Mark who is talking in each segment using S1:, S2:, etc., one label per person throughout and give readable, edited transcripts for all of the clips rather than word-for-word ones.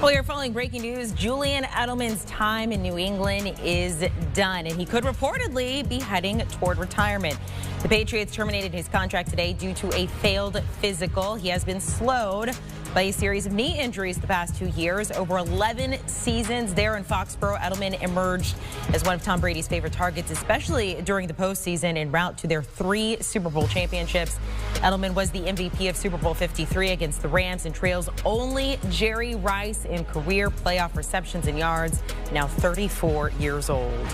S1: Well, you're following breaking news. Julian Edelman's time in New England is done, and he could reportedly be heading toward retirement. The Patriots terminated his contract today due to a failed physical. He has been slowed by a series of knee injuries the past 2 years. Over 11 seasons there in Foxborough, Edleman emerged as one of Tom Brady's favorite targets, especially during the postseason en route to their 3 Super Bowl championships. Edelman was the MVP of Super Bowl 53 against the Rams and trails only Jerry Rice in career playoff receptions and yards, now 34 years old.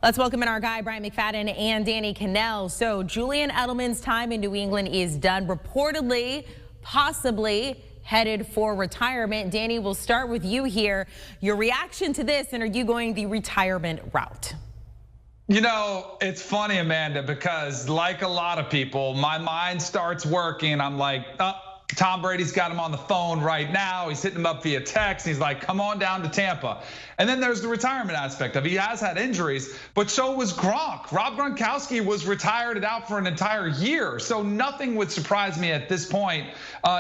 S1: Let's welcome in our guy, Bryant Mcfadden and Danny Kanell. So Julian Edelman's time in New England is done, reportedly, possibly headed for retirement. Danny, we'll start with you here. Your reaction to this, and are you going the retirement route?
S2: You know, it's funny, Amanda, because like a lot of people, my mind starts working. I'm like, Tom Brady's got him on the phone right now. He's hitting him up via text. He's like, come on down to Tampa. And then there's the retirement aspect of it. He has had injuries, but so was Gronk. Rob Gronkowski was retired and out for an entire year. So nothing would surprise me at this point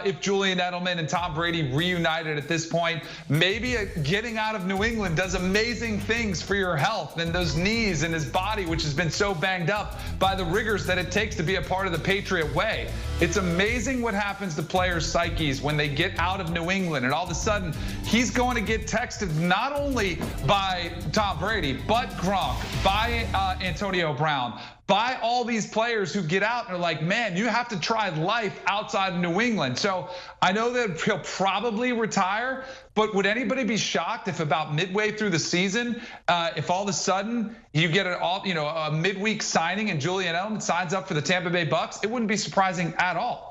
S2: if Julian Edelman and Tom Brady reunited at this point. Maybe getting out of New England does amazing things for your health and those knees and his body, which has been so banged up by the rigors that it takes to be a part of the Patriot way. It's amazing what happens to players' psyches when they get out of New England, and all of a sudden he's going to get texted not only by Tom Brady, but Gronk, by Antonio Brown, by all these players who get out and are like, man, you have to try life outside of New England. So I know that he'll probably retire, but would anybody be shocked if about midway through the season, if all of a sudden you get a midweek signing and Julian Edelman signs up for the Tampa Bay Bucks? It wouldn't be surprising at all.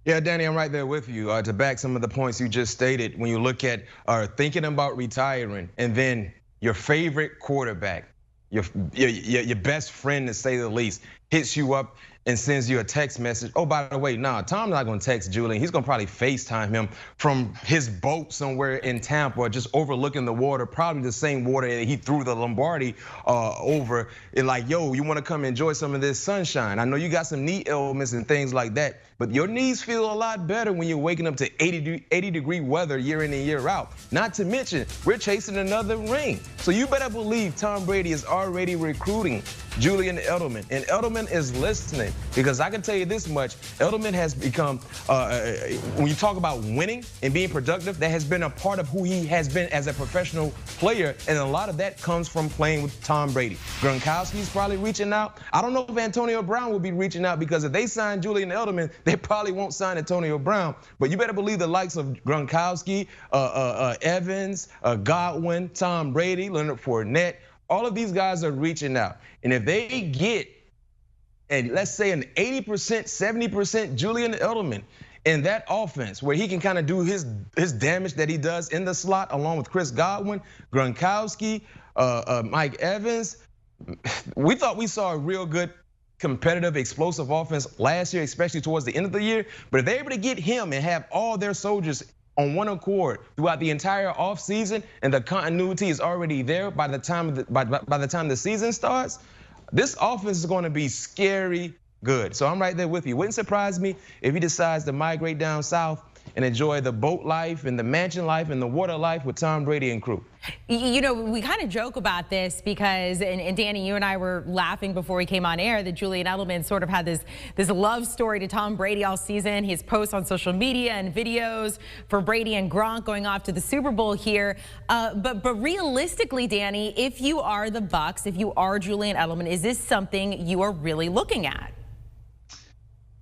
S3: Yeah, Danny, I'm right there with you. To back some of the points you just stated, when you look at thinking about retiring, and then your favorite quarterback, your best friend to say the least, hits you up and sends you a text message. Oh, by the way, Tom's not gonna text Julian. He's gonna probably FaceTime him from his boat somewhere in Tampa, or just overlooking the water, probably the same water that he threw the Lombardi over. And like, yo, you wanna come enjoy some of this sunshine? I know you got some knee ailments and things like that, but your knees feel a lot better when you're waking up to 80-degree weather year in and year out. Not to mention, we're chasing another ring. So you better believe Tom Brady is already recruiting Julian Edelman, and Edelman is listening, because I can tell you this much: Edelman has become, when you talk about winning and being productive, that has been a part of who he has been as a professional player, and a lot of that comes from playing with Tom Brady. Gronkowski's probably reaching out. I don't know if Antonio Brown will be reaching out, because if they sign Julian Edelman, they probably won't sign Antonio Brown. But you better believe the likes of Gronkowski, Evans, Godwin, Tom Brady, Leonard Fournette, all of these guys are reaching out. And if they get, and let's say an 80%, 70% Julian Edelman in that offense, where he can kind of do his damage that he does in the slot, along with Chris Godwin, Gronkowski, Mike Evans, we thought we saw a real good competitive, explosive offense last year, especially towards the end of the year. But if they're able to get him and have all their soldiers on one accord throughout the entire offseason, and the continuity is already there by the time the season starts, this offense is going to be scary good. So I'm right there with you. Wouldn't surprise me if he decides to migrate down south and enjoy the boat life and the mansion life and the water life with Tom Brady and crew.
S1: You know, we kind of joke about this because, and Danny, you and I were laughing before we came on air that Julian Edelman sort of had this love story to Tom Brady all season. His posts on social media and videos for Brady and Gronk going off to the Super Bowl here. But realistically, Danny, if you are the Bucks, if you are Julian Edelman, is this something you are really looking at?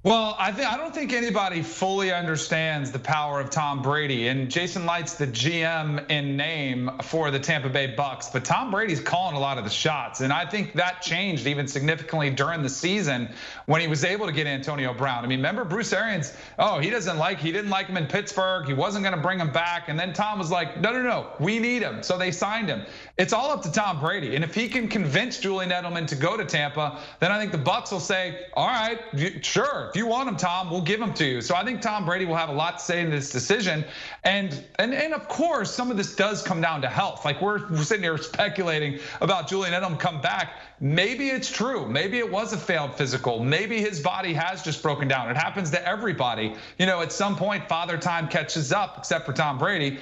S2: Well, I don't think anybody fully understands the power of Tom Brady, and Jason Light's the GM in name for the Tampa Bay Bucks, but Tom Brady's calling a lot of the shots, and I think that changed even significantly during the season when he was able to get Antonio Brown. I mean, remember Bruce Arians? Oh, he didn't like him in Pittsburgh. He wasn't going to bring him back, and then Tom was like, no, we need him, so they signed him. It's all up to Tom Brady, and if he can convince Julian Edelman to go to Tampa, then I think the Bucks will say, all right, sure. If you want him, Tom, we'll give him to you. So I think Tom Brady will have a lot to say in this decision. And of course, some of this does come down to health. Like we're sitting here speculating about Julian Edelman come back. Maybe it's true. Maybe it was a failed physical. Maybe his body has just broken down. It happens to everybody. At some point, father time catches up, except for Tom Brady.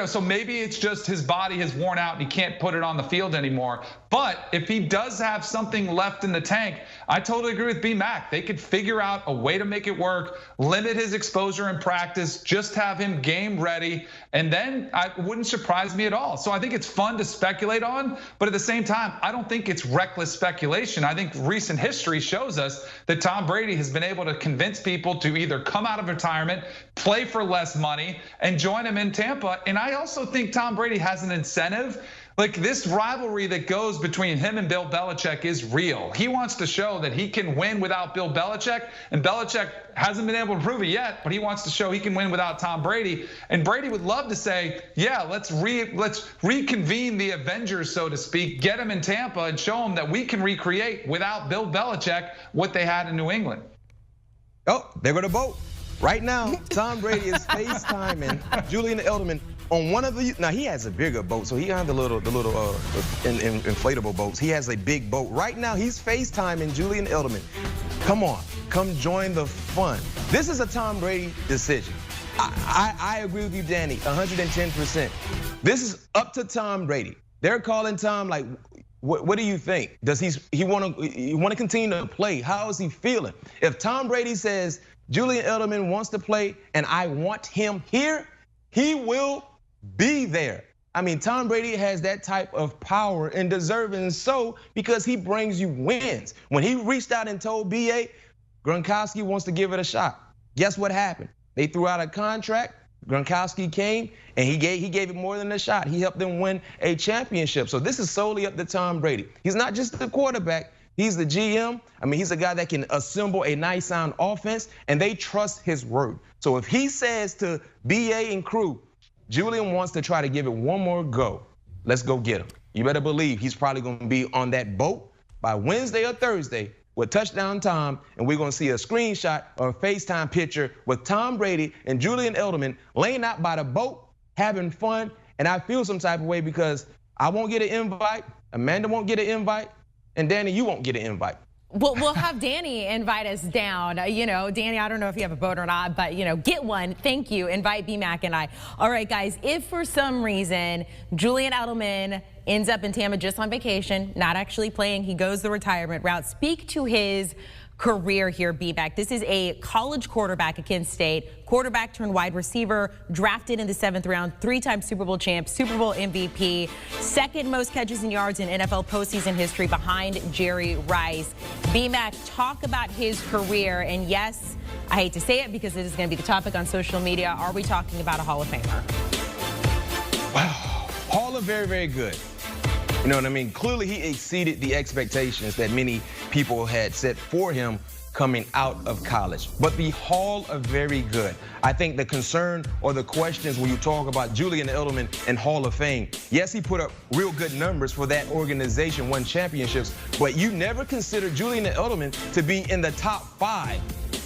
S2: So maybe it's just his body has worn out and he can't put it on the field anymore. But if he does have something left in the tank, I totally agree with B-Mac. They could figure out a way to make it work, limit his exposure in practice, just have him game ready, and then it wouldn't surprise me at all. So I think it's fun to speculate on, but at the same time, I don't think it's reckless speculation. I think recent history shows us that Tom Brady has been able to convince people to either come out of retirement, play for less money, and join him in Tampa. And I also think Tom Brady has an incentive. Like this rivalry that goes between him and Bill Belichick is real. He wants to show that he can win without Bill Belichick, and Belichick hasn't been able to prove it yet, but he wants to show he can win without Tom Brady. And Brady would love to say, yeah, let's reconvene the Avengers, so to speak, get him in Tampa and show him that we can recreate without Bill Belichick what they had in New England.
S3: Oh, they're gonna vote. Right now, Tom Brady is FaceTiming Julian Edelman on one of the, now he has a bigger boat, so he has the little inflatable boats. He has a big boat. Right now, he's FaceTiming Julian Edelman. Come on, come join the fun. This is a Tom Brady decision. I agree with you, Danny, 110%. This is up to Tom Brady. They're calling Tom like, what do you think? Does he want to continue to play? How is he feeling? If Tom Brady says Julian Edelman wants to play and I want him here, he will be there. I mean, Tom Brady has that type of power and deserving so because he brings you wins. When he reached out and told BA, Gronkowski wants to give it a shot. Guess what happened? They threw out a contract. Gronkowski came and he gave it more than a shot. He helped them win a championship. So this is solely up to Tom Brady. He's not just the quarterback. He's the GM. I mean, he's a guy that can assemble a nice sound offense, and they trust his word. So if he says to BA and crew, Julian wants to try to give it one more go, let's go get him. You better believe he's probably gonna be on that boat by Wednesday or Thursday with Touchdown Tom, and we're gonna see a screenshot or a FaceTime picture with Tom Brady and Julian Edelman laying out by the boat, having fun. And I feel some type of way because I won't get an invite, Amanda won't get an invite, and Danny, you won't get an invite.
S1: Well, we'll have Danny invite us down. Danny, I don't know if you have a boat or not, but get one. Thank you. Invite B-Mac and I. All right, guys, if for some reason Julian Edelman ends up in Tampa just on vacation, not actually playing, he goes the retirement route, speak to his career here, B-Mac. This is a college quarterback at Kent State, quarterback turned wide receiver, drafted in the 7th round, 3-time Super Bowl champ, Super Bowl MVP, second most catches and yards in NFL postseason history behind Jerry Rice. B-Mac, talk about his career, and yes, I hate to say it because it is going to be the topic on social media. Are we talking about a Hall of Famer?
S3: Hall of very, very good. You know what I mean? Clearly, he exceeded the expectations that many people had set for him coming out of college. But the Hall of very good. I think the concern or the questions when you talk about Julian Edelman and Hall of Fame, yes, he put up real good numbers for that organization, won championships, but you never consider Julian Edelman to be in the top 5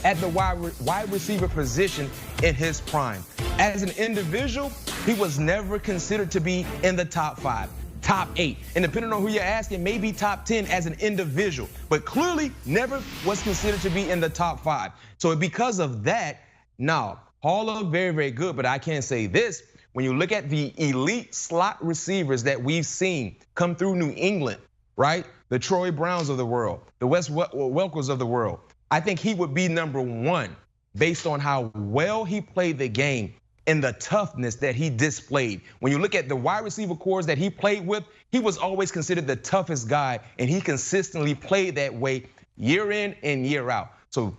S3: at the wide receiver position in his prime. As an individual, he was never considered to be in the top 5. Top 8, and depending on who you're asking, maybe top 10 as an individual, but clearly never was considered to be in the top 5. So because of that, now Hall of very, very good, but I can't say this. When you look at the elite slot receivers that we've seen come through New England, right? The Troy Browns of the world, the Wes Welkers of the world, I think he would be number 1 based on how well he played the game and the toughness that he displayed. When you look at the wide receiver cores that he played with, he was always considered the toughest guy, and he consistently played that way year in and year out. So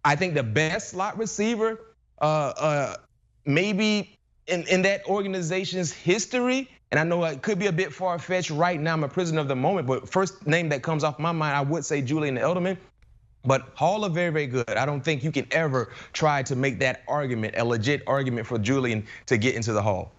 S3: I think the best slot receiver, maybe in that organization's history, and I know it could be a bit far-fetched right now, I'm a prisoner of the moment, but first name that comes off my mind, I would say Julian Edelman. But Hall of very, very good. I don't think you can ever try to make that argument, a legit argument for Julian to get into the Hall.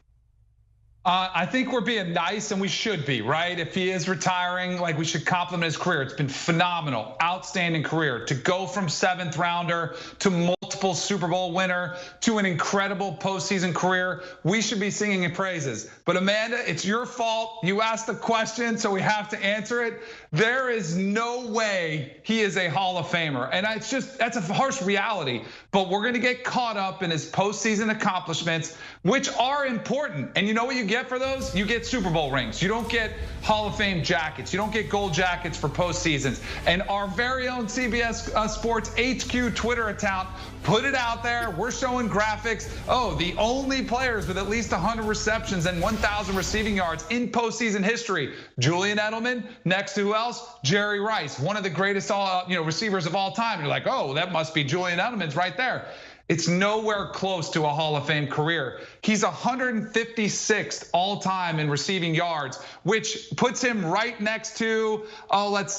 S2: I think we're being nice, and we should be, right? If he is retiring, like, we should compliment his career. It's been phenomenal, outstanding career. To go from 7th rounder to multiple Super Bowl winner to an incredible postseason career, we should be singing in praises. But Amanda, it's your fault. You asked the question, so we have to answer it. There is no way he is a Hall of Famer. And that's a harsh reality. But we're going to get caught up in his postseason accomplishments, which are important. And you know what you get for those? You get Super Bowl rings. You don't get Hall of Fame jackets. You don't get gold jackets for postseasons. And our very own CBS Sports HQ Twitter account put it out there. We're showing graphics. Oh, the only players with at least 100 receptions and 1,000 receiving yards in postseason history. Julian Edelman, next to who else? Jerry Rice, one of the greatest receivers of all time. You're like, oh, that must be Julian Edelman's right there. It's nowhere close to a Hall of Fame career. He's 156th all time in receiving yards, which puts him right next to,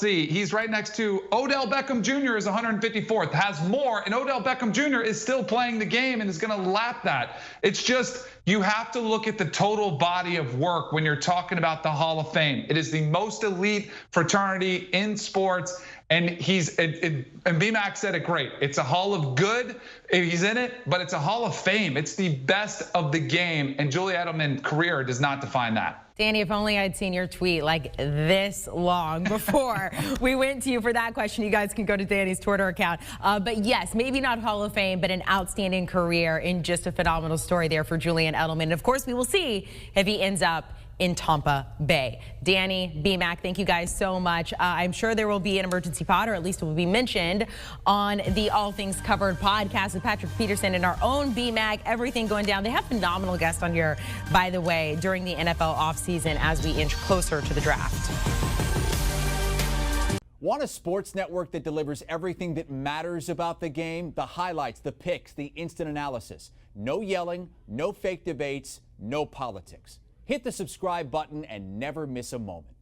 S2: he's right next to Odell Beckham Jr. is 154th, has more, and Odell Beckham Jr. is still playing the game and is gonna lap that. It's just, you have to look at the total body of work when you're talking about the Hall of Fame. It is the most elite fraternity in sports. And BMAC said it great. It's a Hall of Good, he's in it, but it's a Hall of Fame. It's the best of the game, and Julian Edelman's career does not define that.
S1: Danny, if only I'd seen your tweet like this long before we went to you for that question. You guys can go to Danny's Twitter account. But yes, maybe not Hall of Fame, but an outstanding career and just a phenomenal story there for Julian Edelman. And of course, we will see if he ends up in Tampa Bay. Danny, BMAC, thank you guys so much. I'm sure there will be an emergency pod, or at least it will be mentioned on the All Things Covered podcast with Patrick Peterson and our own BMAC. Everything going down. They have phenomenal guests on here, by the way, during the NFL offseason as we inch closer to the draft.
S4: Want a sports network that delivers everything that matters about the game? The highlights, the picks, the instant analysis. No yelling, no fake debates, no politics. Hit the subscribe button and never miss a moment.